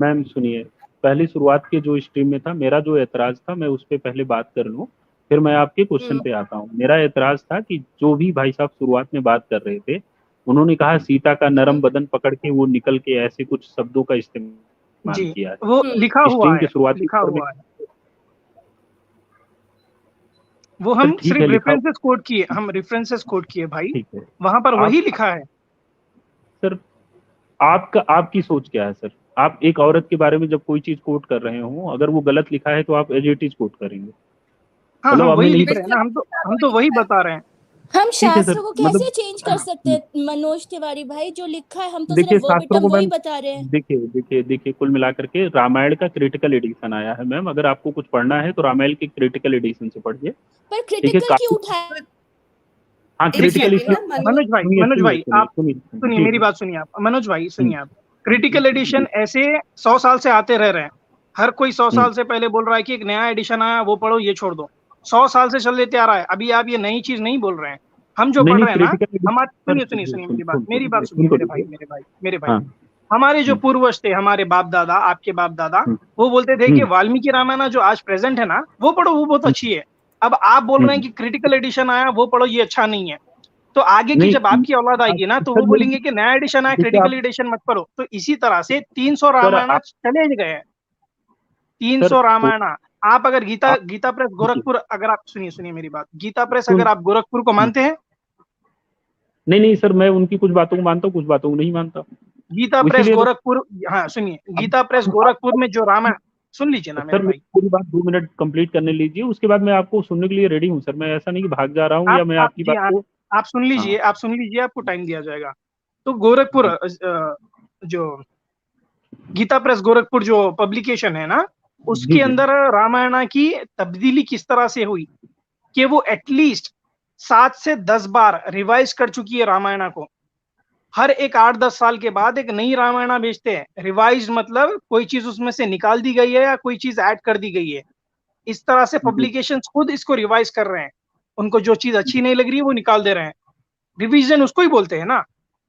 Ma'am सुनिए, पहली शुरुआत के जो स्ट्रीम में था, मेरा जो एतराज था मैं उस पर पहले बात कर लूँ, फिर मैं आपके क्वेश्चन हम्म। पे आता हूँ। मेरा एतराज था कि जो भी भाई साहब शुरुआत में बात कर रहे थे, उन्होंने कहा सीता का नरम हम्म। बदन पकड़ के वो निकल के, ऐसे कुछ शब्दों का इस्तेमाल जी, किया वो है लिखा हुआ स्ट्रीम के है, शुरुआती लिखा दौर में। हुआ है। वो सर हम ठीक है, सिर्फ लिखा रेफरेंसेस कोट किए, हम रेफरेंसेस कोट किए भाई, ठीक है। वहां पर वही आप लिखा है। सर, आपका आपकी सोच क्या है सर? आप एक औरत के बारे में जब कोई चीज कोट कर रहे हो, अगर वो गलत लिखा है तो आप एज इट इज कोट करेंगे? हाँ, मतलब हम हमें वही नहीं लिख पता। रहे हैं ना, हम तो वही बता रहे हैं। हम ठीक है सर, शास्त्रों को मतलब कैसे चेंज कर सकते हैं मनोज तिवारी भाई? जो लिखा है हम तो देखिए सिर्फ शास्त्रों वर्बेटिम को वही मैम, बता रहे हैं। देखिए कुल मिलाकर के रामायण का क्रिटिकल एडिशन आया है मैम। अगर आपको कुछ पढ़ना है तो रामायण के क्रिटिकल एडिशन से पढ़िए। पर ठीक है, क्रिटिकल क्यों काफी। उठाया? हाँ, एक देखिए क्रिटिकल सेकंड इसलिए। ना मनोज। मनोज भाई, सुनिए मनोज सुनिए भाई सुनिए आप सुनिए सुनिए, जी मेरी जी। बात सुनिए आप, मनोज भाई हम्म, सुनिए आप। क्रिटिकल जी। एडिशन ऐसे 100 साल से आते रह रहे हैं। हर कोई 100 साल हम्म, से पहले बोल रहा है कि एक नया एडिशन आया, वो पढ़ो, ये छोड़ दो। 100 साल से चल लेते आ रहा है, अभी आप ये नई चीज नहीं बोल रहे हैं। हम जो नहीं पढ़ नहीं, रहे हैं ना, क्रिटिकल एडिशन हम आज सर, सुनिए सुनिए सुनिए, मेरी बात, सुन तो मेरी बात लीजिए, सुनिए सुन तो मेरे भाई, लीजिए। मेरे भाई, मेरे भाई। हाँ। हमारे जो हम्म, पूर्वज थे, हमारे बाप दादा, आपके बाप दादा, हम्म, वो बोलते थे कि हम्म, वाल्मीकि रामायण जो आज प्रेजेंट है ना, वो पढ़ो, वो बहुत हम्म, अच्छी है। अब आप बोल रहे हैं हम्म। कि क्रिटिकल एडिशन आया, वो पढ़ो, ये अच्छा नहीं है। तो आगे की नहीं, जब आपकी औलाद आएगी ना, तो सर वो मेरी, बोलेंगे कि नया एडिशन आया, देखिए क्रिटिकल आप, एडिशन मत पढ़ो। तो इसी तरह से 300 सर रामायण आप, चले गए हैं। सर 300 तो रामायण। आप अगर गीता आप, गीता प्रेस देखिए, गोरखपुर, अगर आप सुनिए सुनिए मेरी बात, गीता प्रेस सुन, अगर आप गोरखपुर को मानते हैं, नहीं नहीं सर, मैं उनकी कुछ बातों को मानता हूँ, कुछ बातों को नहीं मानता। गीता प्रेस इसीलिए तो गोरखपुर, हाँ सुनिए, अब गीता प्रेस गोरखपुर अब में जो रामायण, सुन लीजिए ना मेरे सर, मेरी भाई। पूरी बात 2 मिनट कंप्लीट करने लीजिए, उसके बाद मैं आपको सुनने के लिए रेडी हूँ सर। मैं ऐसा नहीं कि भाग जा रहा हूँ या मैं आप आपकी जी बात हाँ, को। आप सुन लीजिए, हाँ आप सुन लीजिए, आपको टाइम दिया जाएगा। तो गोरखपुर जी जो गीता प्रेस गोरखपुर जो पब्लिकेशन है ना, जी उसके जी। अंदर रामायण की तब्दीली किस तरह से हुई कि वो एटलीस्ट 7 से 10 बार रिवाइज कर चुकी है रामायण को। हर एक 8-10 साल के बाद एक नई रामायण भेजते हैं। रिवाइज मतलब कोई चीज उसमें से निकाल दी गई है या कोई चीज ऐड कर दी गई है। इस तरह से जी पब्लिकेशंस खुद इसको रिवाइज कर रहे हैं। उनको जो चीज अच्छी नहीं लग रही है वो निकाल दे रहे हैं। रिवीजन उसको ही बोलते हैं ना।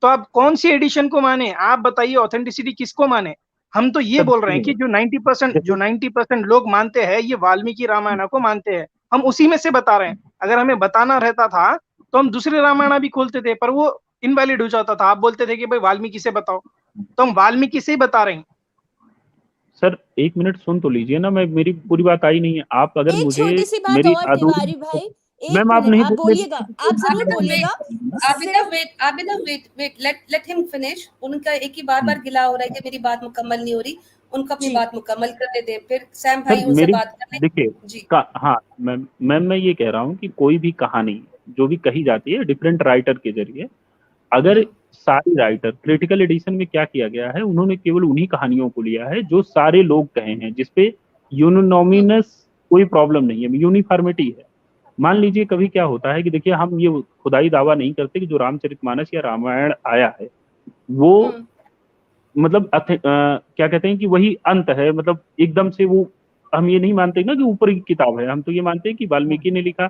तो आप कौन सी एडिशन को माने, आप बताइए, ऑथेंटिसिटी किसको माने? हम तो ये सर बोल रहे हैं कि सुनिए, जो 90% जो जैसे 90% लोग मानते हैं, ये वाल्मीकि रामायण को मानते हैं। हम उसी में से बता रहे हैं। अगर हमें बताना रहता था तो हम दूसरे रामायण भी खोलते थे, पर वो इनवैलिड हो जाता था। आप बोलते थे कि भाई वाल्मीकि से बताओ, तो हम वाल्मीकि से ही बता रहे हैं। सर 1 मिनट सुन तो लीजिए ना, मैं, मेरी पूरी बात आई नहीं है। आप अगर एक मुझे छोटी सी बात मेरी और अधूरी, तिवारी भाई, मैम एक आप मिनट नहीं आप बोलने बोलिएगा, देंगे आप तो जरूर मैं Abhinav, बोलिएगा। wait. सिर्फ Abhinav, wait. Abhinav, wait. Let him finish. उनका एक ही बार बार गिला हो रहा है कि मेरी बात मुकम्मल नहीं हो रही। उनको अपनी जी बात मुकम्मल करने दें, फिर सैम सर भाई उनसे मेरी, बात कर देखिए लें। जी। हाँ मैम, मैं ये कह रहा हूँ कि कोई भी कहानी जो भी कही जाती है डिफरेंट राइटर के जरिए, अगर सारी राइटर, क्रिटिकल एडिशन में क्या किया गया है, उन्होंने केवल उन्हीं कहानियों को लिया है जो सारे लोग कहे हैं, जिसपे यूनोनोमिनस कोई प्रॉब्लम नहीं है, यूनिफॉर्मिटी है। मान लीजिए कभी क्या होता है कि देखिए, हम ये खुदाई दावा नहीं करते कि जो रामचरितमानस या रामायण आया है वो मतलब क्या कहते हैं कि वही अंत है, मतलब एकदम से वो, हम ये नहीं मानते ना कि ऊपर की किताब है। हम तो ये मानते हैं कि वाल्मीकि ने लिखा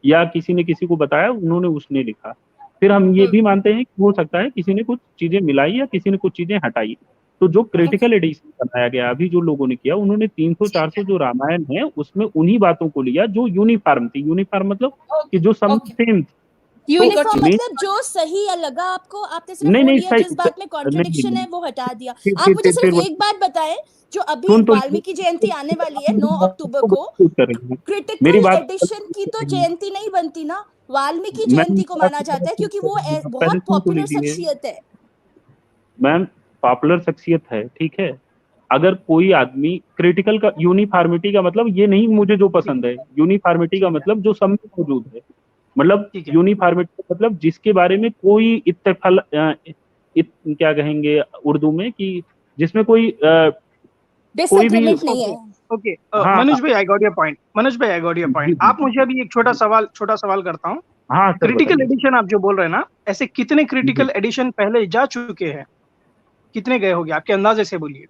या किसी ने किसी को बताया, उन्होंने उसने लिखा। फिर हम ये भी मानते हैं कि हो सकता है किसी ने कुछ चीजें मिलाई या किसी ने कुछ चीजें हटाई। तो जो ओके। क्रिटिकल एडिशन बनाया गया अभी जो लोगों ने किया, उन्होंने 300-400 जो रामायण है उसमें उन्हीं बातों को लिया जो यूनिफॉर्म थी। यूनिफॉर्म मतलब कि ओके। जो सब ओके। सेम थी। तो We got uniform you. Main, मतलब जो सही लगा आपको, आपने सिर्फ नहीं वो नहीं लिया, सही जिस बात में नहीं कॉन्ट्रडिक्शन नहीं, है वो हटा दिया। फिर आप फिर मुझे फिर सिर्फ फिर एक बात बताएं, जो अभी सुन तो वाल्मीकि जयंती आने वाली है 9 अक्टूबर को, करेंगे मेरी क्रिटिकल बात। एडिशन की तो जयंती नहीं बनती ना, वाल्मीकि मैम जयंती को माना जाता है, क्योंकि वो पहले बहुत सुन तो पॉपुलर लीजिए शख्सियत है। मैम, पॉपुलर शख्सियत है ठीक है। अगर कोई आदमी क्रिटिकल का, यूनिफॉर्मिटी का मतलब ये नहीं मुझे जो ठीक पसंद है, यूनिफॉर्मिटी का ठीक है, मतलब जो सब में मौजूद है। मतलब ठीक है। यूनिफॉर्मिटी का मतलब जिसके बारे में कोई क्या कहेंगे उर्दू में, कि जिसमें कोई भी, डिसएग्रीमेंट नहीं ओके, है। ओके। हाँ मनोज भाई, I got your point. Manoj भाई, आई गॉट योर जी पॉइंट। जी आप जी मुझे जी। अभी एक छोटा सवाल करता हूँ। हाँ सर क्रिटिकल बताइए। एडिशन आप जो बोल रहे हैं ना, ऐसे कितने जी, क्रिटिकल एडिशन पहले जा चुके हैं? कितने गए होंगे आपके अंदाजे से, बोलिए।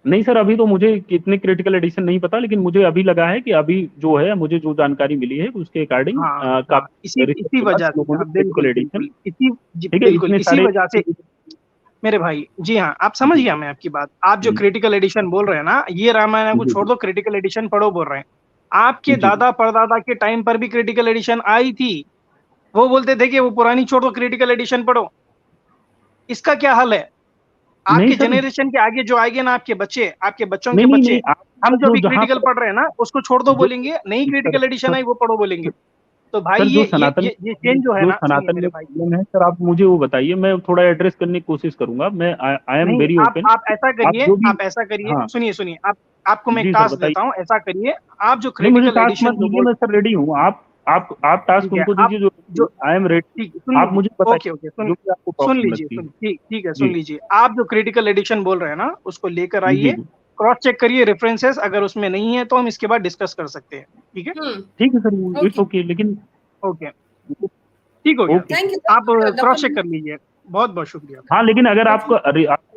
नहीं सर, अभी तो मुझे कितने क्रिटिकल एडिशन नहीं पता, लेकिन मुझे अभी लगा है कि अभी जो है, मुझे जो जानकारी मिली है उसके अकॉर्डिंग हाँ हाँ, इसी काफी रिसर्च इसी के बाद वजह लोगों से, ने हाँ, क्रिटिकल बिल्कुल एडिशन, बिल्कुल, इसी जी, ठीक है, बिल्कुल इतने इसी सारे, वजह से, मेरे भाई, जी हाँ, आप समझ गया मैं आपकी बात। आप जो क्रिटिकल एडिशन बोल रहे हैं ना, ये रामायण को जी, छोड़ दो, क्रिटिकल एडिशन पढ़ो बोल रहे हैं। आपके जी, दादा परदादा के टाइम पर भी क्रिटिकल एडिशन आई थी, वो बोलते थे कि वो पुरानी छोड़ दो, क्रिटिकल एडिशन पढ़ो। इसका क्या हल है? नहीं आपके सर, जनरेशन के आगे जो आएंगे ना, आपके बच्चे, आपके बच्चों के नहीं, नहीं, बच्चे, नहीं, हम आपका जो जो भी जहाँ क्रिटिकल पर पढ़ रहे हैं ना, उसको छोड़ दो जो बोलेंगे, नई sir critical edition sir I वो पढ़ो बोलेंगे। तो भाई सर, ये चेंज जो है जो ना, सुनिए सनातन मेरे में भाई, प्रॉब्लम है सर, आप मुझे वो बताइए, मैं थोड़ा एड्रेस करने की कोशिश करूंगा। मैं आई एम नहीं, वेरी ओपन। आप ऐसा आप करिए, जो भी, आप ऐसा करिए, हाँ, सुनिए सुनिए, आप, आपको मैं एक जी सर टास्क बताइए। देता हूँ, ऐसा करिए, आप जो नहीं, मुझे क्रिटिकल टास्क मत एडिशन जो दीजिए, बोल, मैं सर रेडी हूँ। आप टास्क ठीक है, उनको आप दीजिए जो जो, आई एम रेडी। ठीक, सुन आप लीजिए, मुझे ओके बताइए ओके, जो भी आपको सुन प्रॉब्लम लीजिए, लगती है। ठीक ठीक है, सुन जी, लीजिए। आप जो क्रिटिकल एडिशन बोल रहे हैं ना, उसको लेकर जी, आइए, जी, क्रॉस चेक करिए रेफरेंसेस, अगर उसमें नहीं है तो हम इसके बाद डिस्कस कर सकते हैं, ठीक है? ठीक है सर, इट्स ओके, ओके, लेकिन ओके, ठीक हो गया, ओके थैंक सर। यू आप क्रॉस चेक डॉक्टर। कर लीजिए। बहुत बहुत शुक्रिया। हाँ, लेकिन अगर ओके, आपको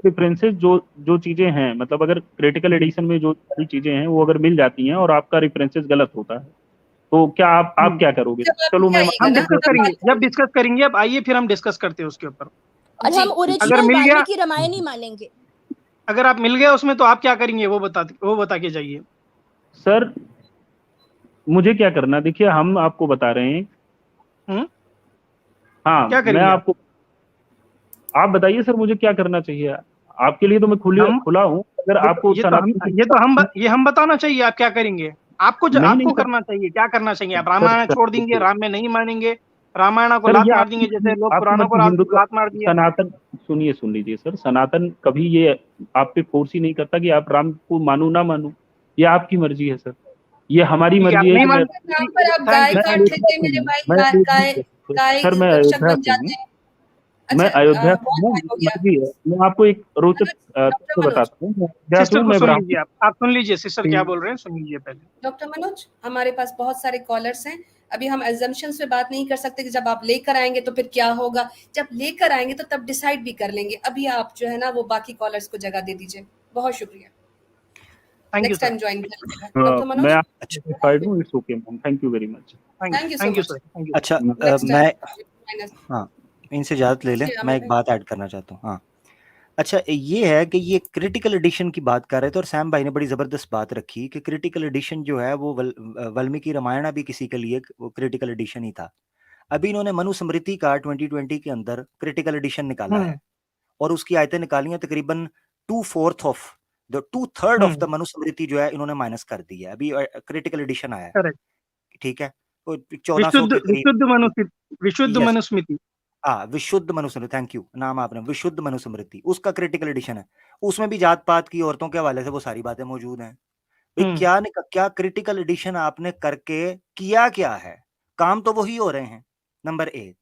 रेफरेंसेस जो जो चीजें हैं, मतलब अगर क्रिटिकल जी, एडिशन में जो सारी चीजें हैं वो अगर मिल जाती हैं और आपका रेफरेंसेस गलत होता है, तो क्या आप हम्म, क्या करोगे? जब आप चलो नहीं मैं आइएगा हम ना डिस्कस तब करेंगे, बात जब करेंगे। डिस्कस करेंगे, अब आइए फिर हम डिस्कस करते हैं उसके ऊपर। और जी हम अगर ओरिजिनल मिल गया, वाल्मीकि रामायण ही मानेंगे। अगर आप मिल गए उसमें, तो आप क्या करेंगे वो बता के जाइए। सर, मुझे क्या करना, देखिए हम आपको बता रहे हैं। हम्म, हाँ, क्या मैं करेंगे आप? आपको, आप बताइए सर मुझे क्या करना चाहिए। आपके लिए तो मैं हम खुला हूँ, अगर आपको सनातन की ये हम बताना चाहिए आप क्या करेंगे। नहीं, नहीं आपको सर, करना चाहिए, क्या करना चाहिए? आप सर, रामायण सर छोड़ देंगे, देखिए, राम में नहीं मानेंगे, रामायण को सर लात ये मार देंगे जैसे लोग आपकी पुराणों को मर्जी, हिंदू तो लात मार दिए। सनातन, सुनिए, सुन लीजिए सर, सनातन कभी ये आप पे फोर्स ही नहीं करता कि आप राम को मानो ना मानो। ये आपकी मर्जी है सर, ये हमारी ठीक है, आप मर्जी है नहीं कि मैं मान, नाम पर आप थैंक गाय यू मैं थैंक काट यू। अयोध्या देते हैं से मेरे हूँ, भाई, मैं अयोध्या गाय से, गाय सर मैं रक्षक अयोध्या बन से हूँ, जाते हैं। मैं अच्छा, अयोध्या से बहुत हूँ, टाइम हो मेरी गया। मर्जी है। मैं आपको एक रोचक मनोज, डॉक्टर तथ्य मनोज, बताता हूँ, मैं अयोध्या से सिस्टर हूँ, को मैं सुन ब्राह्मण लीजिए, आप सुन लीजिए, सिस्टर क्या हूँ। बोल रहे हैं, सुन लीजिए पहले। डॉक्टर मनोज, हमारे पास बहुत सारे कॉलर्स हैं। अभी हम assumptions पे बात नहीं कर सकते कि जब आप लेकर आएंगे तो फिर क्या होगा। जब लेकर आएंगे तो तब डिसाइड भी कर लेंगे। अभी आप जो है ना वो बाकी कॉलर्स को जगह दे दीजिए। बहुत शुक्रिया। Thank you next sir, time join कर लीजिएगा डॉक्टर मैं मनोज। अच्छा सेटिस्फाइड हूँ, it's okay ma'am, thank you very much. Thank you so thank you sir, much. Thank you. अच्छा नेक्स्ट मैं, टाइम हाँ, इनसे इजाज़त ले लें, जी मैं आमिर एक भाई। बात ऐड करना चाहता हूँ। हाँ, अच्छा ये है कि ये क्रिटिकल एडिशन की बात कर रहे थे और सैम भाई ने बड़ी ज़बरदस्त बात रखी कि क्रिटिकल एडिशन जो है वो वाल्मीकि रामायण भी किसी के लिए वो क्रिटिकल एडिशन ही था। अभी इन्होंने मनुस्मृति का 2020 के अंदर क्रिटिकल एडिशन निकाला है और उसकी आयतें निकाली हैं तकरीबन 2/3 ऑफ द मनुस्मृति जो है इन्होंने माइनस कर दी है। अभी क्रिटिकल एडिशन आया है, करेक्ट। ठीक है, तो 1400 के करीब। विशुद्ध यस, मनुस्मृति। हाँ, विशुद्ध मनुस्मृति, थैंक यू, नाम आपने, विशुद्ध मनुस्मृति, उसका क्रिटिकल एडिशन है। उसमें भी जात पात की, औरतों के हवाले से वो सारी बातें मौजूद हैं। भाई क्या क्रिटिकल एडिशन आपने करके किया क्या है? काम तो वही हो रहे हैं, नंबर एक।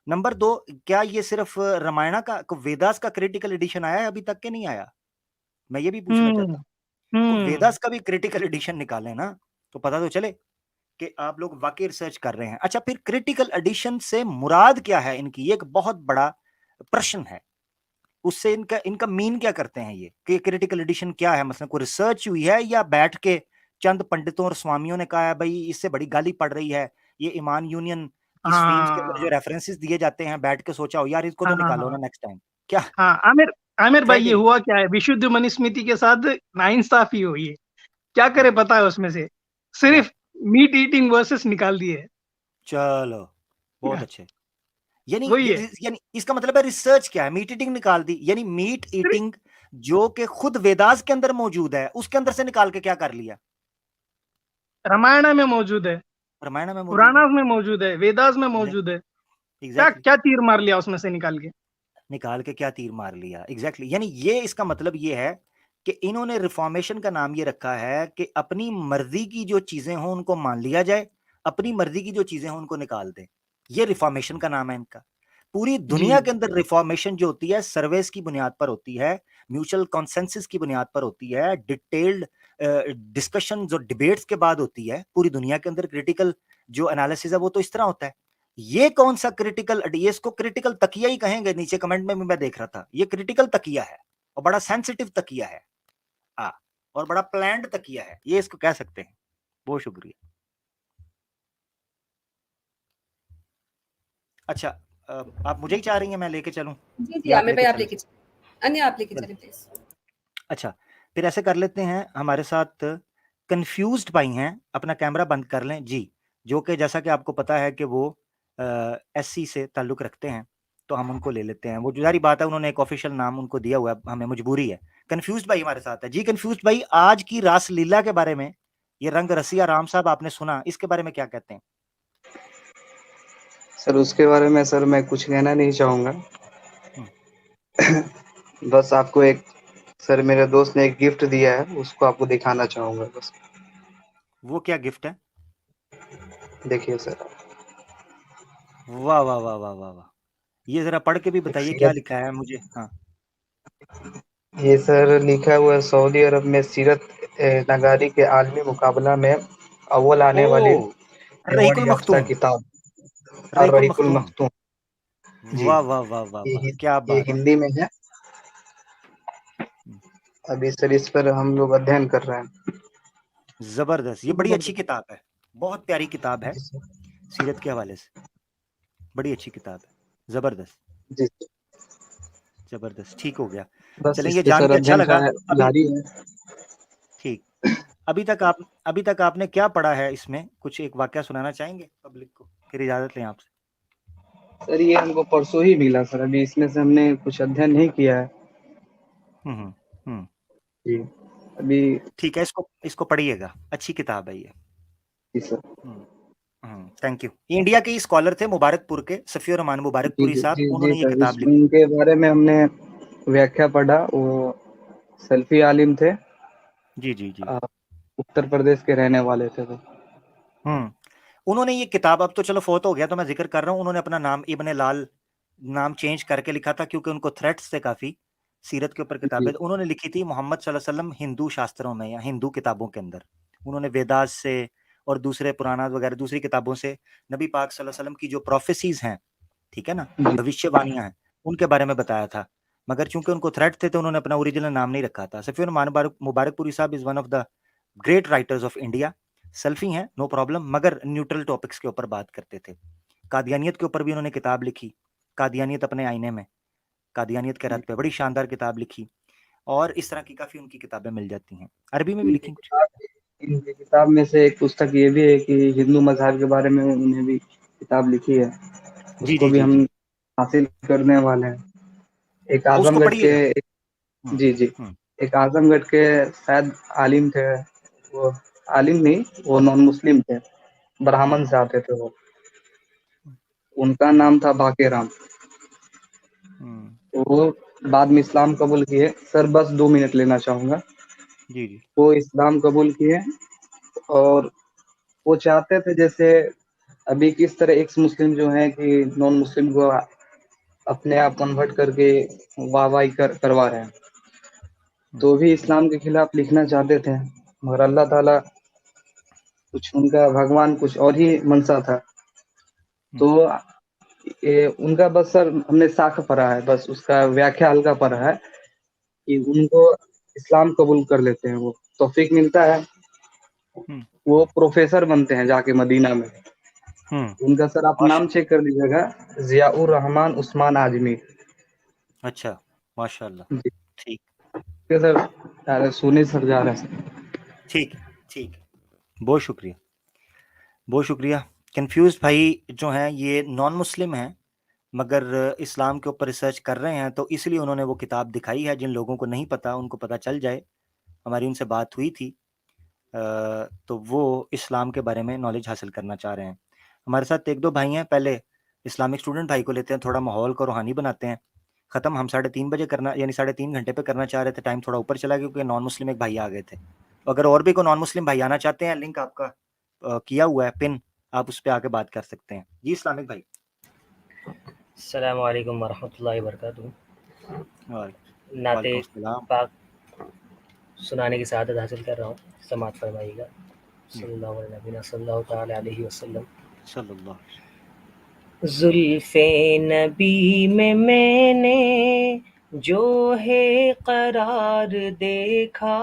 नंबर दो, क्या ये सिर्फ रामायण का, वेदास का क्रिटिकल एडिशन आया है अभी तक के नहीं आया? मैं ये भी पूछना चाहता हूँ। को वेदास का भी क्रिटिकल एडिशन निकाले ना, तो पता तो चले कि आप लोग वाकई रिसर्च कर रहे हैं। अच्छा, फिर क्रिटिकल एडिशन से मुराद क्या है इनकी? ये एक बहुत बड़ा प्रश्न है। उससे इनका इनका मीन क्या करते हैं ये कि क्रिटिकल एडिशन क्या है? मतलब कोई रिसर्च हुई है या बैठ के चंद पंडितों और स्वामियों ने कहा है भाई इससे बड़ी गाली पड़ रही है, ये ईमान यूनियन की स्ट्रीम्स के अंदर जो रेफरेंसेस दिए जाते हैं, बैठ के सोचा हो यार इसको तो निकालो ना नेक्स्ट टाइम? क्या हाँ, आमिर, आमिर क्या भाई, ये यही? हुआ क्या है, विशुद्ध मनुस्मृति के साथ नाइंसाफी हुई है। क्या करे पता है उसमें से? क्या? सिर्फ मीट ईटिंग वर्सेस निकाल दिए। चलो, बहुत अच्छे। यानी वही है। यानी इसका मतलब है रिसर्च क्या है? मीट ईटिंग निकाल दी, यानी मीट सिर्फ ईटिंग जो कि खुद वेदास के अंदर मौजूद है उसके अंदर से निकाल के क्या कर लिया? रामायण में मौजूद है, रामायण में मौजूद है, पुराणास में मौजूद है, वेदास में मौजूद है। क्या एग्जैक्टली, क्या तीर मार लिया उसमें से निकाल के? निकाल के क्या तीर मार लिया, एग्जैक्टली। यानी ये इसका मतलब ये है कि इन्होंने रिफॉर्मेशन का नाम ये रखा है कि अपनी मर्जी की जो चीजें हों उनको मान लिया जाए, अपनी मर्जी की जो चीजें हों उनको निकाल दें। ये रिफॉर्मेशन का नाम है इनका। पूरी जी, दुनिया के अंदर रिफॉर्मेशन जो होती है सर्वेस की बुनियाद पर होती है, म्यूचुअल कॉन्सेंसस की बुनियाद पर होती है, डिटेल्ड डिस्कशन जो डिबेट्स के बाद होती है। पूरी दुनिया के अंदर क्रिटिकल जो एनालिसिस है वो तो इस तरह होता है। ये कौन सा क्रिटिकल, ये इसको क्रिटिकल तकिया ही कहेंगे, नीचे कमेंट में भी मैं देख रहा था, ये क्रिटिकल तकिया है और बड़ा सेंसिटिव तकिया है, और बड़ा प्लान्ड तकिया है, ये इसको कह सकते हैं। बहुत शुक्रिया। अच्छा, आप मुझे ही चाह रही हैं मैं लेके चलूं जी या आप आमिर भाई लेके आप चलें? लेके अन्य आप लेके चले प्लीज। अच्छा, फिर ऐसे कर लेते हैं, हमारे साथ कंफ्यूज्ड भाई हैं, अपना कैमरा बंद कर लें जी, जो कि जैसा कि आपको पता है कि वो एससी से ताल्लुक रखते हैं, तो हम उनको ले लेते हैं। वो जारी बात है, उन्होंने एक ऑफिशियल नाम उनको दिया हुआ है, हमें मजबूरी है। कंफ्यूज्ड भाई हमारे साथ है जी। कंफ्यूज्ड भाई, आज की रासलीला के बारे में, ये रंग रसिया राम साहब आपने सुना, इसके बारे में क्या कहते हैं? सर उसके बारे में सर मैं कुछ कहना नहीं चाहूँगा। बस आपको एक सर मेरे दोस्त ने एक गिफ्ट दिया है, उसको आपको दिखाना चाहूँगा बस। वो क्या गिफ्ट है? देखिए सर। वाह वाह वाह वाह वाह वाह, ये जरा पढ़ के भी बताइए क्या लिखा है मुझे। हाँ, ये सर लिखा हुआ है, सऊदी अरब में सीरत नगारी के आलमी मुकाबला में अव्वल आने वाली ओ, अवार्ड रहीकुल याफ्ता मखतूम, किताब रहीकुल अर्रहीकुल मखतूम। मखतूम। जी, वाह वाह वाह वाह वाह, क्या ये बात है। हिंदी में है। अभी सर इस पर हम लोग अध्ययन कर रहे हैं। जबरदस्त, ये बड़ी अच्छी किताब है, बहुत प्यारी किताब है जी सर। सीरत के हवाले से, बड़ी अच्छी किताब है, जबरदस्त जी सर। जबरदस्त। ठीक हो गया, बस चलें, इस ये पे जान सर के अच्छा अध्ययन लगा। अभी जारी है। ठीक, अभी तक आपने क्या पढ़ा है इसमें, कुछ एक वाकया सुनाना चाहेंगे पब्लिक को, फिर इजाजत लें आपसे। सर ये हमको परसों ही मिला सर, अभी इसमें से हमने कुछ अध्ययन नहीं किया है। हम्म हम्म, जी अभी। ठीक है, इसको पढ़िएगा, अच्छी किताब है ये। जी सर। Thank you. ये इंडिया के स्कॉलर थे, मुबारकपुर के सफी रहमान जी मुबारकपुरी जी साहब, जी जी उन्होंने ये सर, किताब इस लिखी। उनके बारे में हमने व्याख्या पढ़ा। वो सल्फी आलिम थे, जी जी जी। उत्तर प्रदेश के रहने वाले थे वो। उन्होंने ये किताब, अब तो चलो फोत हो गया तो मैं जिक्र कर रहा हूँ, उन्होंने अपना नाम इब्ने लाल नाम चेंज करके लिखा था, क्योंकि उनको थ्रेट्स थे काफी सीरत के ऊपर जी किताबें। उन्होंने लिखी थी मोहम्मद सल्लल्लाहु अलैहि वसल्लम हिंदू शास्त्रों में या हिंदू किताबों के अंदर। उन्होंने वेदास से और दूसरे पुराना वगैरह दूसरी किताबों से नबी पाक सल्लल्लाहु अलैहि वसल्लम की जो प्रोफेसीज हैं, ठीक है ना, जी भविष्यवाणियां हैं, उनके बारे में बताया था। मगर चूंकि उनको थ्रेट थे तो उन्होंने अपना ओरिजिनल नाम नहीं रखा था। सफी मुबारकपुरी साहब is one of the great writers of India. सल्फी हैं, नो प्रॉब्लम, मगर न्यूट्रल टॉपिक्स के ऊपर बात करते थे। कादियानियत के ऊपर भी उन्होंने किताब लिखी, कादियानियत अपने आईने में, कादियानियत के रद पे बड़ी शानदार किताब लिखी। और इस तरह की काफी उनकी किताबें मिल जाती हैं, अरबी में भी लिखी कुछ। इनकी किताब में से एक पुस्तक ये भी है कि हिंदू मजहब के बारे में उन्होंने भी किताब लिखी है, जी उसको जी भी जी हम जी, हासिल करने वाले हैं। एक और उसको आजमगढ़ के पढ़िएगा। हम्म जी जी, हम्म एक आजमगढ़ के शायद आलिम थे वो। आलिम नहीं, वो नॉन मुस्लिम थे, ब्राह्मण से आते थे वो। उनका हम्म नाम था बाके राम। हम्म, वो बाद में इस्लाम कबूल किए। सर बस 2 मिनट लेना चाहूंगा। जी जी। वो इस्लाम कबूल किए और वो चाहते थे, जैसे अभी किस तरह एक्स मुस्लिम जो है कि नॉन मुस्लिम को अपने आप कन्वर्ट करके वाहवाही करवा रहे हैं, तो भी इस्लाम के खिलाफ लिखना चाहते थे। मगर अल्लाह ताला कुछ, उनका भगवान कुछ और ही मनसा था। तो उनका बस सर हमने साख पढ़ा है, बस उसका व्याख्या हल्का पढ़ा है कि उनको इस्लाम कबूल कर लेते हैं, वो तौफीक मिलता है, वो प्रोफेसर बनते हैं जाके मदीना में। उनका सर आप नाम चेक कर लीजिएगा, जियाउर रहमान उस्मान आजमी। अच्छा, माशाल्लाह। जी ठीक सर, अरे सुनी सर जा रहे हैं ठीक ठीक, बहुत शुक्रिया, बहुत शुक्रिया। कंफ्यूज भाई जो हैं ये नॉन मुस्लिम हैं, मगर इस्लाम के ऊपर रिसर्च कर रहे हैं, तो इसलिए उन्होंने वो किताब दिखाई है। जिन लोगों को नहीं पता उनको पता चल जाए, हमारी उनसे बात हुई थी, तो वो इस्लाम के बारे में नॉलेज हासिल करना चाह रहे हैं। हमारे साथ एक दो भाई हैं, पहले इस्लामिक स्टूडेंट भाई को लेते हैं, थोड़ा माहौल को रूहानी बनाते हैं। ख़त्म हम 3:30 बजे करना, यानी 3.5 घंटे पे करना चाह रहे थे, टाइम थोड़ा ऊपर चला गया क्योंकि नॉन मुस्लिम एक भाई आ गए थे। अगर और भी कोई नॉन मुस्लिम भाई आना चाहते हैं, लिंक आपका किया हुआ है पिन, आप उस पर आके बात कर सकते हैं। जी इस्लामिक भाई। अस्सलामु अलैकुम वरहमतुल्लाहि वबरकातुहू। नाते वालेकुम सलाम। पाक सुनाने की सआदत हासिल कर रहा हूँ, समात फरमाइएगा। सल्लल्लाहु अलैहि वसल्लम। जुल्फ़े नबी में मैंने जो है करार देखा,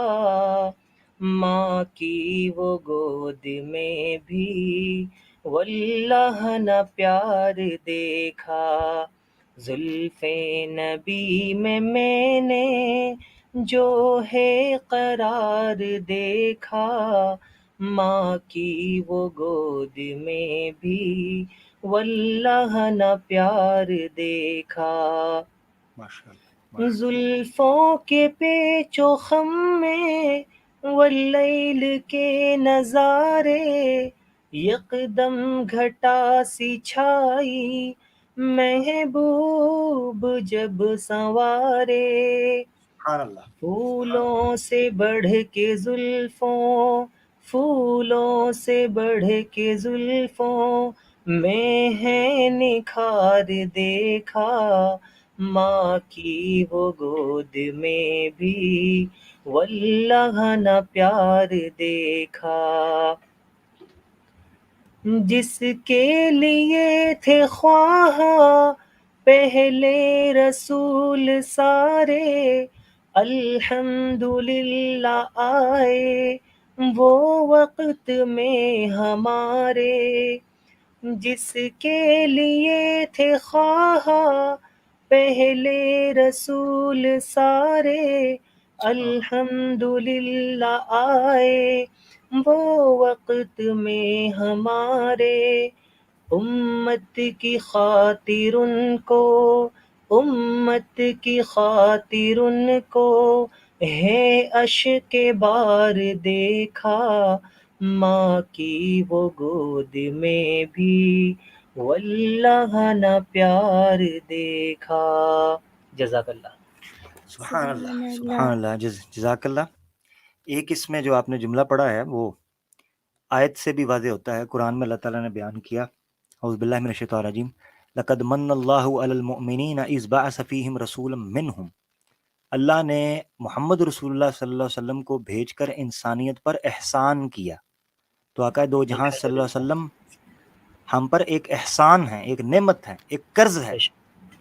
माँ की वो गोद में भी वल्लाह न प्यार देखा। जुल्फे नबी में मैंने जो है करार देखा, माँ की वो गोद में भी वल्लाह न प्यार देखा। माशाअल्लाह। जुल्फों के पेचो खम में वल्लैल के नजारे, यकदम घटा सी छाई महबूब जब संवारे। सुभानअल्लाह। फूलों से बढ़ के जुल्फों, फूलों से बढ़ के जुल्फों में है निखार देखा, माँ की वो गोद में भी वल्लाह न प्यार देखा। जिसके लिए थे ख्वाह पहले रसूल सारे, अल्हम्दुलिल्लाह आए वो वक्त में हमारे। जिसके लिए थे ख्वाह पहले रसूल सारे, अल्हम्दुलिल्लाह आए वो वक्त में हमारे। उम्मत की खातिर उनको, उम्मत की खातिर उनको है अश्के बार देखा, माँ की वो गोद में भी वल्लाह न प्यार देखा। जज़ाकल्लाह। सुभानअल्लाह सुभानअल्लाह जज़ाकल्लाह। एक इसमें जो आपने जुमला पढ़ा है वो आयत से भी वाज़े होता है। कुरान में अल्लाह ताला ने बयान किया, औज़ु बिल्लाहि मिनश शैतानिर रजीम, लक़द मन्नल्लाहु अलल मुअमिनीना इज़ बअस फ़ीहिम रसूलन मिनहुम। अल्लाह ने मोहम्मद रसूलुल्लाह सल्लल्लाहु अलैहि वसल्लम को भेजकर इंसानियत पर एहसान किया। तो आका दो जहां सल्लल्लाहु अलैहि वसल्लम हम पर एक एहसान है, एक नेमत है, एक कर्ज है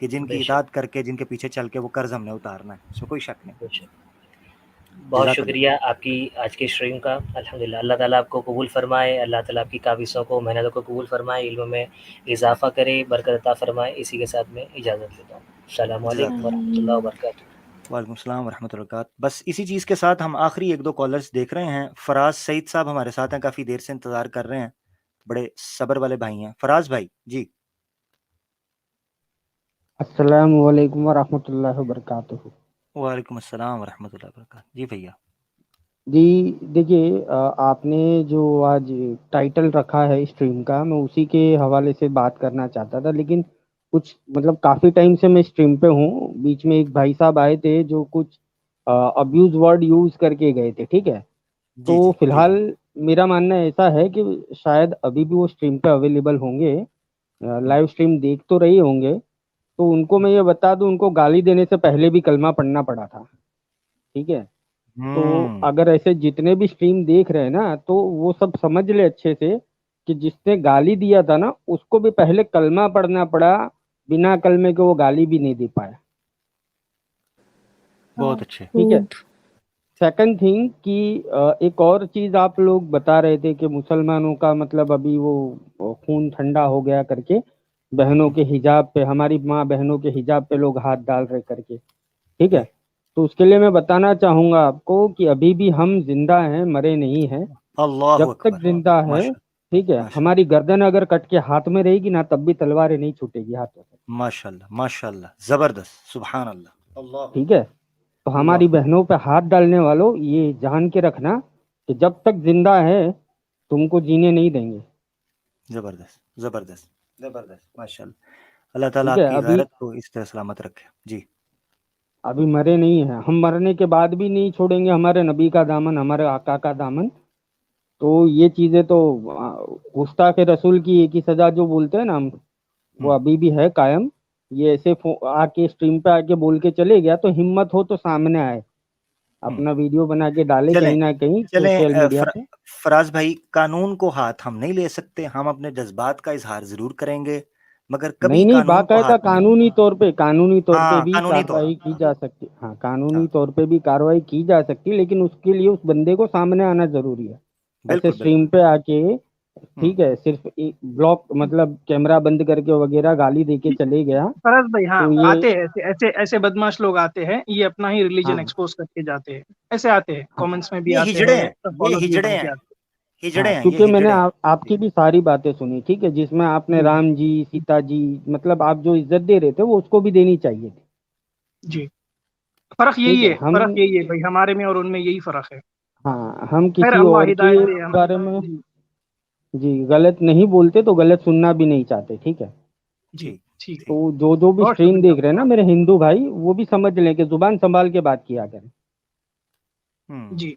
कि जिनकी इताअत करके, जिनके पीछे चल के वो कर्ज हमने उतारना है। इसमें कोई शक नहीं। बहुत शुक्रिया आपकी आज के स्ट्रीम का। अल्हम्दुलिल्लाह, अल्लाह ताला आपको कबूल फरमाए, अल्लाह ताला आपकी काविशों को, मेहनतों को कबूल फरमाए, इल्म में इजाफा करे, बरकत अता फरमाए। इसी के साथ मैं इजाज़त लेता हूँ। अस्सलामु अलैकुम वरहमतुल्लाहि वबरकातुहू। वालेकुम अस्सलाम वरहमतुल्लाहि वबरकातुहू। बस इसी चीज़ के साथ हम आखिरी एक दो कॉलर्स देख रहे हैं। फराज सईद साहब हमारे साथ हैं, काफ़ी देर से इंतज़ार कर रहे हैं, बड़े सब्र वाले भाई हैं। फराज भाई जी। अस्सलामु अलैकुम वरहमतुल्लाहि वबरकातुहू। वालेकुम अस्सलाम वरहमतुल्लाहि वबरकातुहू। जी भैया। जी देखिए, आपने जो आज टाइटल रखा है स्ट्रीम का, मैं उसी के हवाले से बात करना चाहता था। लेकिन कुछ मतलब काफ़ी टाइम से मैं स्ट्रीम पे हूँ। बीच में एक भाई साहब आए थे जो कुछ अब्यूज वर्ड यूज़ करके गए थे, ठीक है। तो फिलहाल मेरा मानना ऐसा है कि शायद अभी भी वो स्ट्रीम पे अवेलेबल होंगे, लाइव स्ट्रीम देख तो रहे होंगे। तो उनको मैं ये बता दूं, उनको गाली देने से पहले भी कलमा पढ़ना पड़ा था, ठीक है। तो अगर ऐसे जितने भी स्ट्रीम देख रहे हैं ना, तो वो सब समझ ले अच्छे से कि जिसने गाली दिया था ना, उसको भी पहले कलमा पढ़ना पड़ा, बिना कलमे के वो गाली भी नहीं दे पाया। बहुत अच्छे। ठीक है। सेकंड थिंग कि एक और चीज आप लोग बता रहे थे कि मुसलमानों का मतलब अभी वो खून ठंडा हो गया करके, बहनों के हिजाब पे, हमारी माँ बहनों के हिजाब पे लोग हाथ डाल रहे करके, ठीक है। तो उसके लिए मैं बताना चाहूंगा आपको कि अभी भी हम जिंदा हैं, मरे नहीं हैं। जब तक जिंदा है, ठीक है, हमारी गर्दन अगर कट के हाथ में रहेगी ना, तब भी तलवारें नहीं छूटेगी हाथों से। माशाल्लाह माशाल्लाह, जबरदस्त, सुभान अल्लाह। ठीक है। तो हमारी बहनों पे हाथ डालने वालों, ये जान के रखना कि जब तक जिंदा है तुमको जीने नहीं देंगे। जबरदस्त जबरदस्त जबरदस्त, माशाल्लाह। अल्लाह ताला आपकी गैरत को इस तरह सलामत रखे। जी। अभी मरे नहीं हैं हम, मरने के बाद भी नहीं छोड़ेंगे हमारे नबी का दामन, हमारे आका का दामन। तो ये चीजें तो गुस्ताखे रसूल की एक ही सजा जो बोलते हैं ना हम, वो अभी भी है कायम। ये ऐसे आके स्ट्रीम पे आके बोल के चले गया, तो हिम्मत हो तो सामने आए, अपना वीडियो बना के डाले कहीं ना कहीं सोशल मीडिया पे। फराज भाई, कानून को हाथ हम नहीं ले सकते, हम अपने जज्बात का इजहार जरूर करेंगे, मगर कभी नहीं बाकायदा कानूनी तौर पे, कानूनी तौर पे भी कार्रवाई की जा सकती। हाँ, कानूनी तौर पे भी कार्रवाई की जा सकती, लेकिन उसके लिए उस बंदे को सामने आना जरूरी है। ऐसे स्ट्रीम पे आके ठीक है, सिर्फ एक ब्लॉक मतलब कैमरा बंद करके वगैरह गाली देके चले गया। फरज भाई हाँ, तो ये आते हैं ऐसे ऐसे ऐसे बदमाश लोग आते हैं, ये अपना ही रिलीजन हाँ एक्सपोज करके जाते हैं, ऐसे आते हैं, हाँ कमेंट्स में भी ये आते हिजड़े हैं, हैं, ये फॉलो किए हिजड़े बन के हैं, आते हिजड़े हाँ, हैं, ये क्योंकि मैंने हिजड़े हैं। आपकी भी सारी बातें सुनी, ठीक है, जिसमें आपने हैं। राम जी सीता जी मतलब आप जो इज्जत दे रहे थे वो उसको भी देनी चाहिए थी। जी, फर्क यही ठीक है, है, फर्क यही है भाई, हमारे में और उनमें यही फर्क है। हाँ हम खैर किसी अल्लाह और के हिदायत दे हम। बारे में जी जी गलत नहीं बोलते तो गलत सुनना भी नहीं चाहते, ठीक है। जी ठीक ठीक है, ठीक। तो जो भी बहुत स्ट्रीम शुक्रिया। देख रहे हैं ना मेरे हिंदू भाई, वो भी समझ लें कि जुबान संभाल के बात किया करें। जी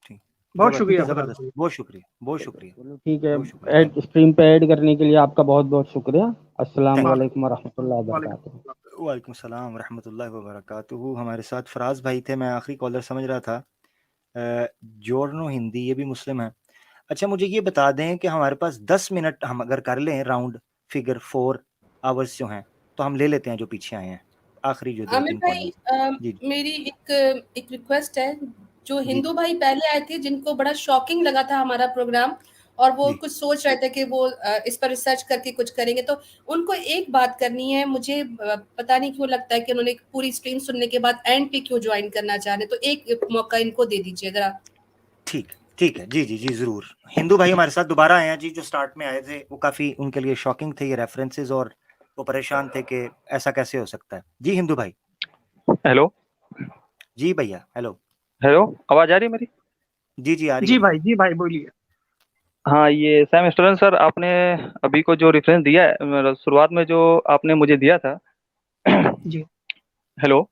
ठीक, बहुत जबरदस्त शुक्रिया फराज जबरदस्त, भाई। बहुत शुक्रिया, बहुत शुक्रिया, चलो ठीक है, बहुत शुक्रिया, ऐड स्ट्रीम पे ऐड करने के लिए आपका बहुत बहुत शुक्रिया। अस्सलाम थैंक वालेकुम वरहमतुल्लाहि वालेकुम वबरकातुहू। अस्सलाम। यू। वालेकुम सलाम रहमतुल्लाहि व बरकातुहू। हमारे साथ फराज भाई थे, मैं आखिरी कॉलर समझ रहा था। जोर्नो हिंदी, ये भी मुस्लिम है। अच्छा मुझे ये बता दें कि हमारे पास 10 मिनट हम अगर कर लें राउंड फिगर 4 आवर्स जो हैं, तो हम ले लेते हैं जो पीछे आए हैं, आखिरी जो 2-3 आमिर भाई कॉलर। जी मेरी एक रिक्वेस्ट है, जो जी हिंदू भाई पहले आए थे जिनको बड़ा शॉकिंग लगा था हमारा प्रोग्राम और वो जी कुछ सोच रहे थे कि वो इस पर रिसर्च करके कुछ करेंगे, तो उनको एक बात करनी है। मुझे पता नहीं क्यों लगता है कि उन्होंने पूरी स्ट्रीम सुनने के बाद एंड पे क्यों ज्वाइन करना चाह रहे, तो एक मौका इनको दे दीजिए जरा। ठीक ठीक है, जी जी जी जरूर। हिंदू भाई हमारे साथ दोबारा आए हैं जी, जो स्टार्ट में आए थे वो काफी उनके लिए शॉकिंग थे ये रेफरेंसेस, और वो परेशान थे कि ऐसा कैसे हो सकता है। जी हिंदू भाई। हेलो जी भैया, हेलो। हेलो, आवाज आ रही है मेरी? जी जी आ रही है भैया। जी भाई बोलिए। हाँ, ये सैम स्टोरन सर, आपने अभी को जो रेफरेंस दिया है, मतलब शुरुआत में जो आपने मुझे दिया था। जी हेलो।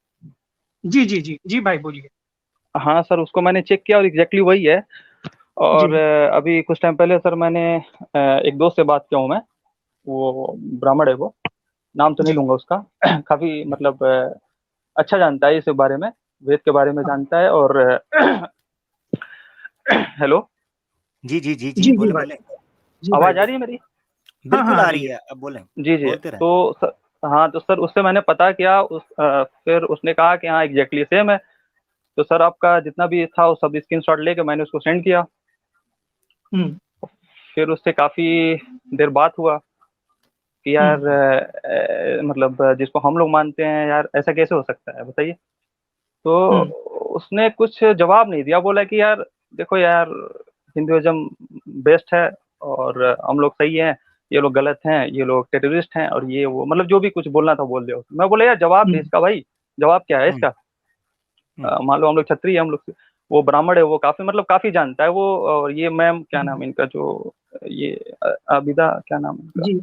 जी भाई बोलिए। हाँ सर, उसको मैंने चेक किया और एग्जैक्टली वही है। और जी अभी कुछ टाइम पहले सर मैंने एक दोस्त से बात किया हूँ मैं, वो ब्राह्मण है, वो नाम तो नहीं जी लूंगा उसका। काफी मतलब अच्छा जानता है इस बारे में, वेद के बारे में हाँ जानता है। और हेलो, जी जी जी जी, जी बोले भाई बोले। जी भाई आवाज आ बोलिए। रही है मेरी? हाँ बिल्कुल आ आ रही रही है। है, अब बोले, जी जी। बोलते रहे। तो सर, हाँ तो सर उससे मैंने पता किया, फिर उसने कहा कि हाँ एग्जैक्टली सेम है। तो सर आपका जितना भी था वो सब स्क्रीनशॉट लेके मैंने उसको सेंड किया। हम्म फिर उससे काफ़ी देर बात हुआ कि यार हम्म मतलब जिसको हम लोग मानते हैं, यार ऐसा कैसे हो सकता है बताइए। तो हम्म उसने कुछ जवाब नहीं दिया, बोला कि यार देखो यार, हिंदुइज्म बेस्ट है और हम लोग सही हैं, ये लोग गलत हैं, ये लोग टेररिस्ट हैं, और ये वो मतलब जो भी कुछ बोलना था बोल दिया उसने। मैं बोला यार जवाब दे हम्म इसका भाई, जवाब क्या है हम्म इसका। हम्म मान लो हम लोग क्षत्रिय हैं, हम लोग, वो ब्राह्मण है, वो काफी मतलब काफी जानता है वो। और ये मैम क्या नाम है इनका, जो ये आबिदा क्या नाम है इनका, जी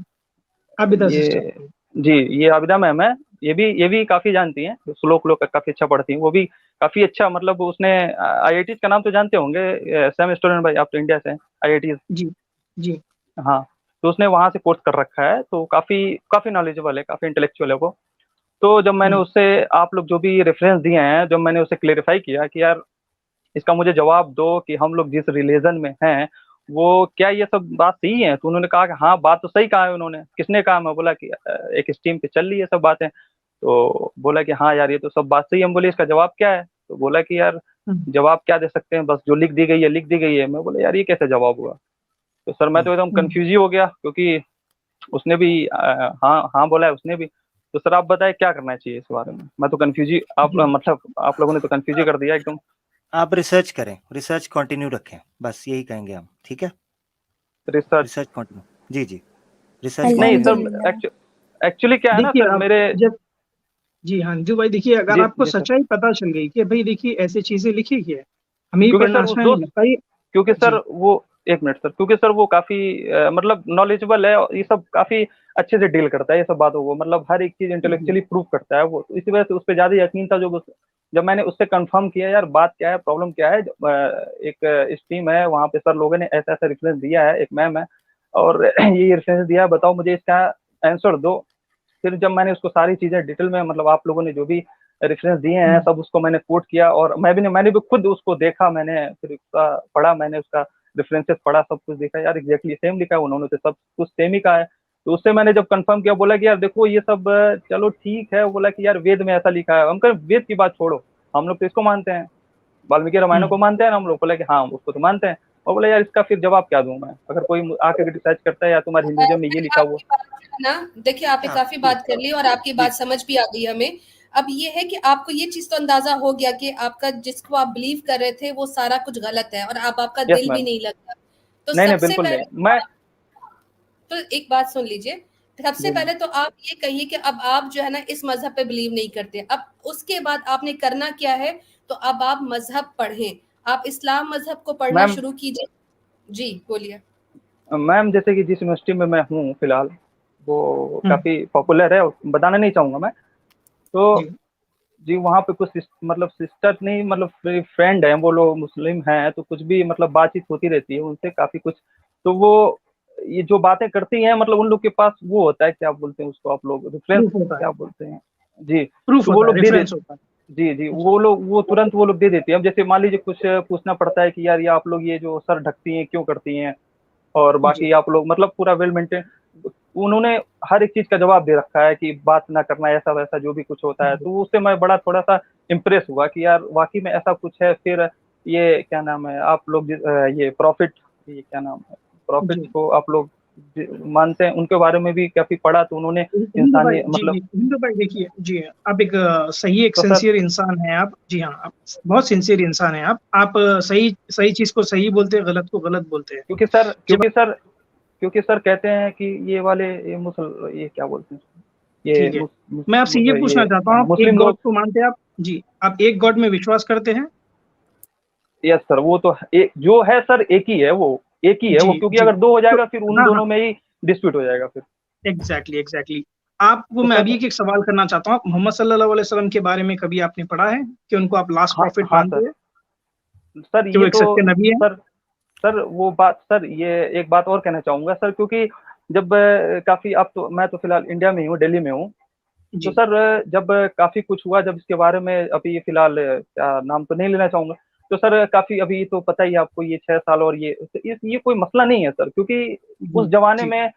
आबिदा ये सिस्टर। जी, ये आबिदा मैम है। ये भी काफी जानती हैं, श्लोक लोक काफी अच्छा पढ़ती हैं वो भी, काफी अच्छा। मतलब उसने आईआईटी का नाम तो जानते होंगे, सैम स्टूडेंट भाई, आप तो इंडिया से हैं, आईआईटी। जी जी हाँ, तो उसने वहां से कोर्स कर रखा है, तो काफी काफी नॉलेजेबल है, काफी इंटेलेक्चुअल है वो। तो जब मैंने हम्म उससे, आप लोग जो भी रेफरेंस दिए हैं, जब मैंने उससे क्लेरिफाई किया कि यार इसका मुझे जवाब दो कि हम लोग जिस रिलीजन में हैं वो क्या ये सब बात सही है, तो उन्होंने कहा कि हाँ बात तो सही कहा है उन्होंने। किसने कहा? मैं बोला कि एक स्ट्रीम पे चल रही है सब बातें। तो बोला कि हाँ यार ये तो सब बात सही है। हम बोले इसका जवाब क्या है? तो बोला कि यार हम्म जवाब क्या दे सकते हैं, बस जो लिख दी गई है लिख दी गई है। मैं बोला यार ये कैसे जवाब हुआ? तो सर मैं तो एकदम हम्म। कंफ्यूज ही हो गया, क्योंकि उसने भी हाँ हाँ बोला है उसने भी। तो सर आप बताएं क्या करना चाहिए इस बारे में, मैं तो कंफ्यूज ही, आप जी मतलब आप लोगों ने तो कंफ्यूज ही कर दिया एकदम। आप रिसर्च करें, रिसर्च कंटिन्यू रखें, बस यही कहेंगे हम, ठीक है। रिसर्च, रिसर्च कंटिन्यू, जी जी, रिसर्च नहीं कंटिन्यू सर, अल्हम्दुलिल्लाह। एक्चुअली क्या है ना देखिए सर अब मेरे, जब जी हाँ जो भाई देखिए, अगर जी आपको जी सर, सच्चाई पता चल गई कि भाई देखिए ऐसी चीजें लिखी है, हमें ही क्योंकि पढ़ना सर उस अच्छा नहीं दोस्त, लगता ये। क्योंकि सर जी वो, एक मिनट सर, क्योंकि सर वो काफी मतलब नॉलेजेबल है, और ये सब काफी अच्छे से डील करता है ये सब बातों को, मतलब हर एक चीज जी इंटेलेक्चुअली प्रूव करता है वो। तो इसी वजह से उस पर ज्यादा यकीन था। जब मैंने उससे कंफर्म किया यार बात क्या है, प्रॉब्लम क्या है, एक स्ट्रीम है वहाँ पे सर लोगों ने ऐसा ऐसा रेफरेंस दिया है, एक मैम है और ये रेफरेंस दिया है, बताओ मुझे इसका आंसर दो। फिर जब मैंने उसको सारी चीजें डिटेल में, मतलब आप लोगों ने जो भी रेफरेंस दिए हैं सब उसको मैंने कोट किया, और मैंने भी खुद उसको देखा, मैंने फिर उसका पढ़ा, मैंने उसका रेफरेंसेस पढ़ा, सब कुछ देखा, यार एग्जैक्टली सेम लिखा है उन्होंने, तो सब कुछ सेम ही कहा है। तो उससे मैंने जब कंफर्म किया, बोला कि यार देखो ये सब चलो ठीक है, बोला कि यार वेद में ऐसा लिखा है। हम कह वेद की बात छोड़ो, हम लोग तो इसको मानते हैं, वाल्मीकि रामायण को मानते हैं ना हम लोग। बोला कि हाँ उसको तो मानते हैं। और बोला यार इसका फिर जवाब क्या दूं मैं, अगर कोई आके रिसर्च करता है या तुम्हारे हिंदुइज्म में ये लिखा हुआ। आपकी बात जो है ना, देखिए आपने हाँ, काफी बात कर ली और आपकी बात समझ भी आ गई हमें। अब ये है कि आपको ये चीज तो अंदाजा हो गया कि आपका जिसको आप बिलीव कर रहे थे वो सारा कुछ गलत है और अब आपका यस दिल भी मैम, नहीं लगता। तो नहीं सबसे बिल्कुल पहले नहीं। मैं तो एक बात सुन लीजिए, सबसे पहले तो आप ये कहिए कि अब आप जो है ना इस मजहब पे बिलीव नहीं करते। अब उसके बाद आपने करना क्या है, तो अब आप मजहब पढ़ें, आप इस्लाम मजहब को पढ़ना मैम शुरू कीजिए। जी बोलिए। मैम जैसे कि जिस यूनिवर्सिटी में मैं हूँ फिलहाल, वो काफी पॉपुलर है और बताना नहीं चाहूंगा मैं, तो जी वहाँ पे कुछ मतलब सिस्टर नहीं, मतलब फ्रेंड है, वो लोग मुस्लिम हैं, तो कुछ भी मतलब बातचीत होती रहती है उनसे काफी कुछ। तो वो ये जो बातें करती हैं, मतलब उन लोग के पास वो होता है, क्या बोलते हैं उसको आप लोग, रेफरेंस क्या बोलते हैं जी, प्रूफ तो वो होता है, लोग दे रेफरेंस देते। होता है। जी जी, वो लोग वो तुरंत वो लोग दे देते हैं। अब जैसे मान लीजिए कुछ पूछना पड़ता है कि यार ये आप लोग ये जो सर ढकती हैं क्यों करती हैं, और बाकी आप लोग मतलब पूरा वेल मेंटेन, उन्होंने हर एक चीज का जवाब दे रखा है कि बात ना करना, ऐसा वैसा जो भी कुछ होता है। तो उससे मैं बड़ा थोड़ा सा इम्प्रेस हुआ कि यार वाकई में ऐसा कुछ है। फिर ये क्या नाम है, आप लोग ये प्रॉफिट, ये क्या नाम है, प्रॉफिट को आप लोग मानते हैं, उनके बारे में भी काफी पढ़ा। तो उन्होंने हिंदू भाई, इंसानी जी मतलब, जी, हिंदू भाई देखिए जी, आप एक सही, एक तो सर सिंसियर इंसान हैं आप। जी हाँ, आप बहुत सिंसियर इंसान हैं आप सही सही चीज को सही बोलते हैं, गलत को गलत बोलते हैं। क्योंकि सर जब क्योंकि सर कहते हैं कि ये वाले ये क्या बोलते हैं, ये ठीक है, मैं आपसे ये पूछना चाहता हूँ, आप एक मुस्लिम गॉड लोग। को मानते हैं आप? जी, आप एक गॉड में विश्वास करते हैं? यस सर, वो तो एक जो है सर, एक ही है वो, एक ही है जी वो, क्योंकि जी, अगर दो हो तो जाएगा फिर उन हाँ हाँ, दोनों में ही डिस्प्यूट हो जाएगा फिर। Exactly exactly. आपको तो मैं सर अभी एक सवाल करना चाहता हूँ, मोहम्मद सल्लल्लाहु अलैहि वसल्लम के बारे में कभी आपने पढ़ा है कि उनको आप लास्ट हाँ प्रॉफिट हाँ मानते सर, हैं, सर कि वो ये एक तो सच्चे नबी हैं? सर सर वो बात सर, ये एक बात और कहना चाहूंगा सर, क्योंकि जब काफी, अब तो मैं तो फिलहाल इंडिया में हूँ, दिल्ली में हूँ। तो जी सर जब काफी कुछ हुआ, जब इसके बारे में अभी फिलहाल क्या नाम तो नहीं लेना चाहूंगा, तो सर काफी अभी तो पता ही है आपको, ये 6 साल और ये कोई मसला नहीं है सर, क्योंकि जी जी, उस जमाने में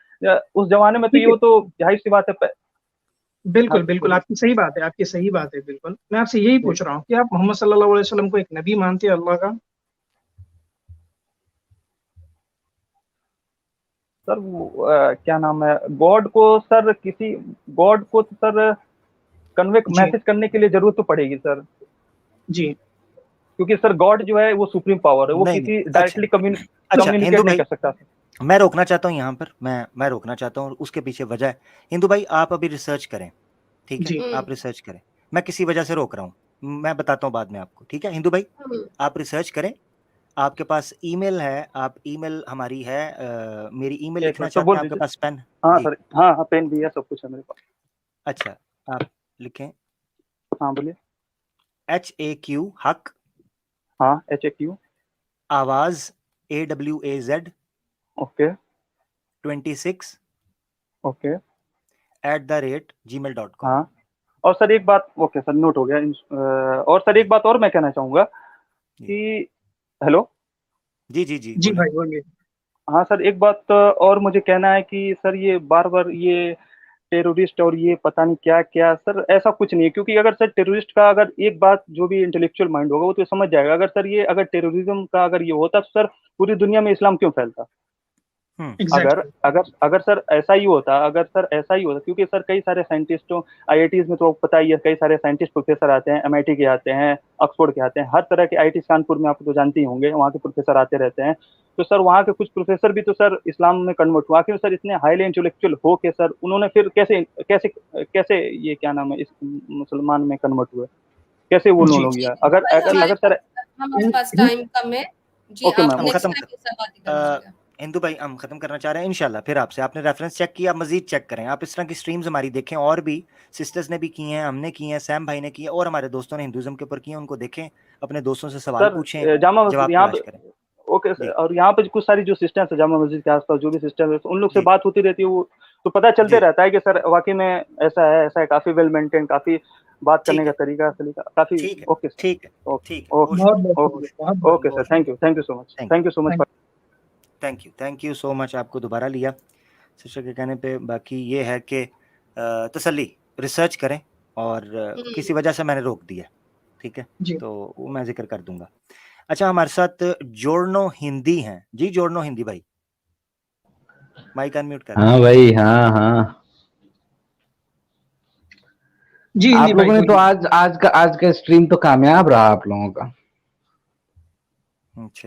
तो ठीक ये है, तो जाहिर सी बात है हाँ बिल्कुल बिल्कुल, बोलिए। आपकी सही बात है, आपकी सही बात है, बिल्कुल। मैं आपसे यही जी पूछ रहा हूँ कि आप मोहम्मद सल्लल्लाहु अलैहि वसल्लम को एक नबी मानते हैं अल्लाह का? सर वो क्या नाम है, गॉड को सर, किसी गॉड को तो सर कन्वे जी मैसेज करने के लिए जरूरत तो पड़ेगी सर, जी, क्योंकि सर गॉड जो है वो सुप्रीम पावर है, वो नहीं, नहीं। किसी अच्छा, डायरेक्टली अच्छा हिंदू कम्युनिकेट नहीं भाई, कर सकता सर। मैं रोकना चाहता हूँ यहाँ पर, मैं रोकना चाहता हूँ, उसके पीछे वजह है। हिंदू भाई आप अभी रिसर्च करें, ठीक है? जी आप रिसर्च करें, मैं किसी वजह से रोक रहा हूँ, मैं बताता हूँ बाद में आपको, ठीक है? हिंदू भाई आप रिसर्च करें, आपके पास ईमेल है, आप ईमेल हमारी है, मेरी ईमेल एक लिखना मिनट सर चाहते बोल हैं? आपके दीजिए। पास पेन? हाँ जी, सर, हाँ हाँ, पेन भी है, सब कुछ है मेरे पास। अच्छा, आप लिखें हाँ बोलिए। HAQ हक, हाँ HAQ, आवाज AWAZ ओके 26 ओके, @gmail.com। हाँ। और सर एक बात, ओके सर नोट हो गया। और सर एक बात और मैं कहना चाहूँगा जी कि, हेलो, जी जी जी, जी बोलें। भाई बोलिए। हाँ सर एक बात और मुझे कहना है कि सर ये बार बार ये टेररिस्ट और ये पता नहीं क्या क्या, सर ऐसा कुछ नहीं है। क्योंकि अगर सर टेररिस्ट का, अगर एक बात जो भी इंटेलेक्चुअल माइंड होगा वो तो समझ जाएगा, अगर सर ये अगर टेररिज्म का अगर ये होता तो सर पूरी दुनिया में इस्लाम क्यों फैलता। अगर एग्जैक्टली, अगर अगर सर ऐसा ही होता, अगर सर ऐसा ही होता, क्योंकि सर कई सारे साइंटिस्टों, आईआईटीज में तो पता ही है, कई सारे साइंटिस्ट प्रोफेसर आते हैं, एमआईटी के आते हैं, ऑक्सफोर्ड के आते हैं, हर तरह के आईआईटी कानपुर में आप तो जानते ही होंगे, वहाँ के प्रोफेसर आते रहते हैं। तो सर वहाँ के कुछ प्रोफेसर भी तो सर इस्लाम में कन्वर्ट हुआ, आखिर सर इतने हाईली इंटेलेक्चुअल हो के सर उन्होंने फिर कैसे कैसे कैसे ये क्या नाम है, इस मुसलमान में कन्वर्ट हुए, कैसे वो जी उन्होंने जी, किया। अगर भाई अगर अगर सर, हमारे पास टाइम कम है। जी ओके आप मैम, हम ओके। नेक्स्ट खत्म टाइम ये सब बातें कर अ, लीजिएगा। हिंदू भाई हम खत्म करना चाह रहे हैं इंशाल्लाह। फिर आपसे, आपने रेफरेंस चेक किया, मजीद चेक करें। आप इस तरह की स्ट्रीम्स हमारी देखें, और भी सिस्टर्स ने भी की हैं, हमने की हैं, सैम भाई ने की है, और हमारे दोस्तों ने हिंदुज्म के ऊपर की हैं, उनको देखें, अपने दोस्तों से सवाल पूछें, सर जामा मस्जिद जवाब यहाँ पे, तलाश करें। ओके सर, जी और यहाँ पे कुछ सारी जो सिस्टर्स है जामा मस्जिद के आसपास, जो भी सिस्टर्स है, उन लोग से जी बात होती रहती है, वो तो पता चलते जी, रहता है कि सर वाकई में ऐसा है, काफी वेल मेंटेन, काफी बात करने ठीक का है, तरीका काफी। ठीक है, ओके सर, ठीक है, ठीक है। ओके बहुत बहुत शुक्रिया, बहुत ओके शुक्रिया, बहुत बहुत ओके सर, बहुत शुक्रिया। Thank you so much, thank thank you so much. Thank you so much. आपको दोबारा लिया सिस्टर के कहने पे। बाकी ये है कि तसल्ली, रिसर्च करें, और किसी वजह से मैंने रोक दिया, ठीक है? जी तो वो मैं जिक्र कर दूंगा। अच्छा, हमारे साथ जोड़नो हिंदी हैं जी। जोड़नो हिंदी भाई, माइक अनम्यूट कर। हाँ भाई, हाँ हाँ जी आप हिंदी भाई लोगों ने तो बोलिए। आज का स्ट्रीम तो कामयाब रहा आप लोगों का। अच्छा